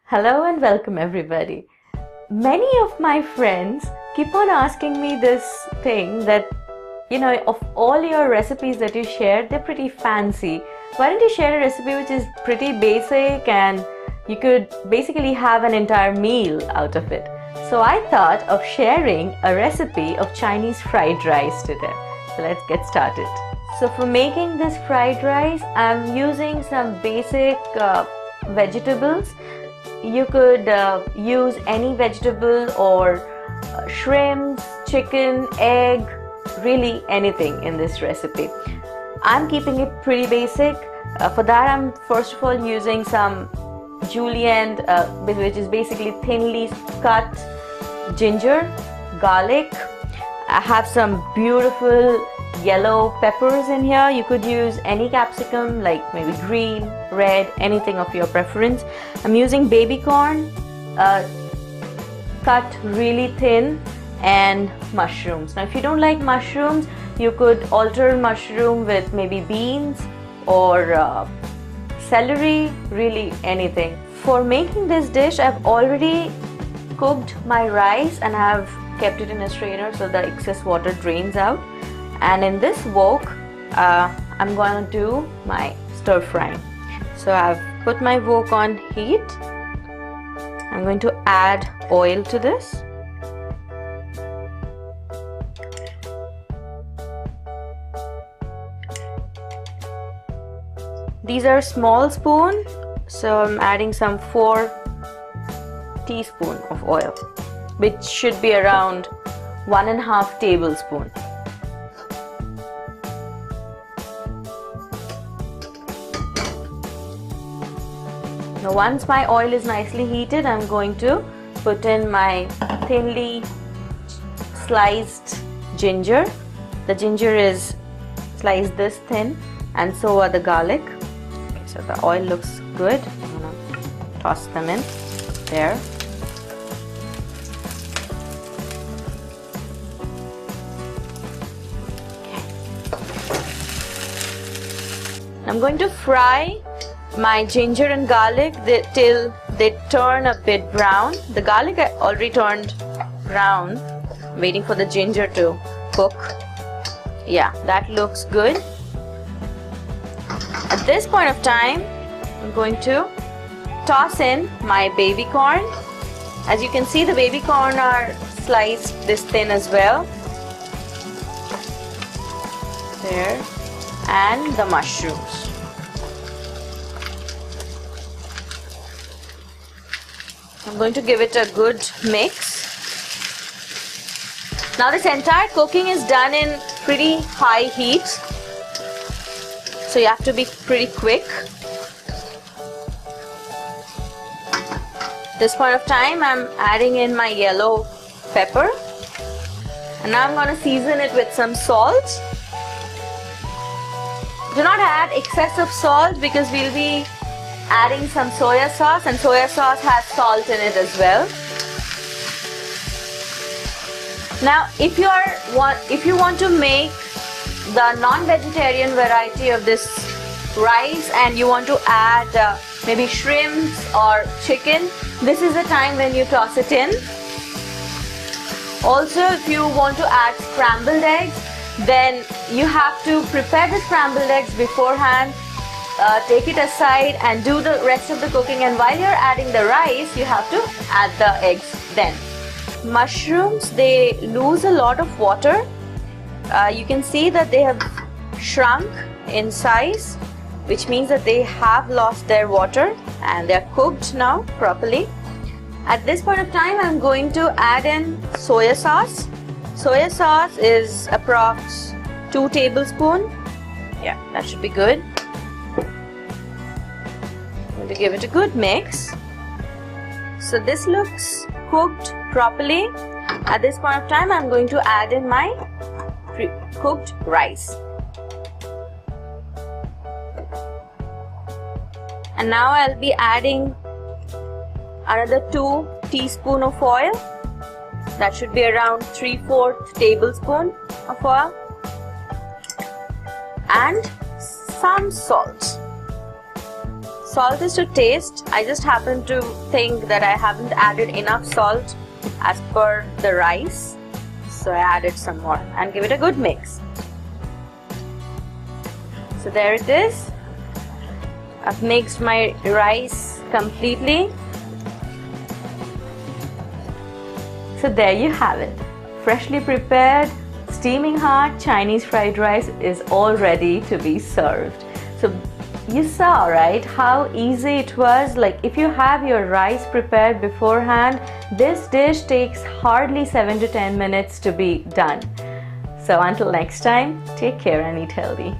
Hello and welcome everybody. Many of my friends keep on asking me this thing that, of all your recipes that you share, they're pretty fancy. Why don't you share a recipe which is pretty basic and you could basically have an entire meal out of it? So I thought of sharing a recipe of Chinese fried rice today. So let's get started. So for making this fried rice, I'm using some basic vegetables. You could use any vegetable or shrimps, chicken, egg, really anything in this recipe. I'm keeping it pretty basic. For that, I'm first of all using some julienned, which is basically thinly cut ginger, garlic. I have some beautiful yellow peppers in here. You could use any capsicum, like maybe green, red, anything of your preference. I'm using baby corn, cut really thin, and mushrooms. Now if you don't like mushrooms, you could alter mushroom with maybe beans or celery, really anything. For making this dish, I've already cooked my rice and I've kept it in a strainer so the excess water drains out. And in this wok, I'm going to do my stir frying. So I've put my wok on heat. I'm going to add oil to this. These are small spoon, so I'm adding some 4 teaspoons of oil, which should be around 1.5 tablespoons. Now once my oil is nicely heated, I'm going to put in my thinly sliced ginger. The ginger is sliced this thin, and so are the garlic. Okay, so the oil looks good. I'm gonna toss them in there. I'm going to fry my ginger and garlic till they turn a bit brown. The garlic I already turned brown. I'm waiting for the ginger to cook. Yeah, that looks good. At this point of time, I'm going to toss in my baby corn. As you can see, the baby corn are sliced this thin as well. There. And the mushrooms. I'm going to give it a good mix. Now this entire cooking is done in pretty high heat, so you have to be pretty quick. At this point of time, I'm adding in my yellow pepper, and now I'm going to season it with some salt. Do not add excessive salt because we'll be adding some soya sauce, and soya sauce has salt in it as well. Now if you want to make the non-vegetarian variety of this rice and you want to add maybe shrimps or chicken, this is the time when you toss it in. Also, if you want to add scrambled eggs, then you have to prepare the scrambled eggs beforehand, take it aside and do the rest of the cooking, and while you're adding the rice, you have to add the eggs then. Mushrooms, they lose a lot of water. You can see that they have shrunk in size, which means that they have lost their water and they're cooked now properly. At this point of time, I'm going to add in soya sauce. Soya sauce is approx 2 tablespoons. Yeah, that should be good. I'm going to give it a good mix. So this looks cooked properly. At this point of time, I'm going to add in my cooked rice. And now I'll be adding another 2 teaspoons of oil. That should be around 3/4 tablespoon of oil. And some salt. Salt is to taste. I just happen to think that I haven't added enough salt as per the rice, so I added some more and give it a good mix. So there it is. I've mixed my rice completely. So there you have it. Freshly prepared, steaming hot Chinese fried rice is all ready to be served. So you saw, right, how easy it was. Like if you have your rice prepared beforehand, this dish takes hardly 7 to 10 minutes to be done. So until next time, take care and eat healthy.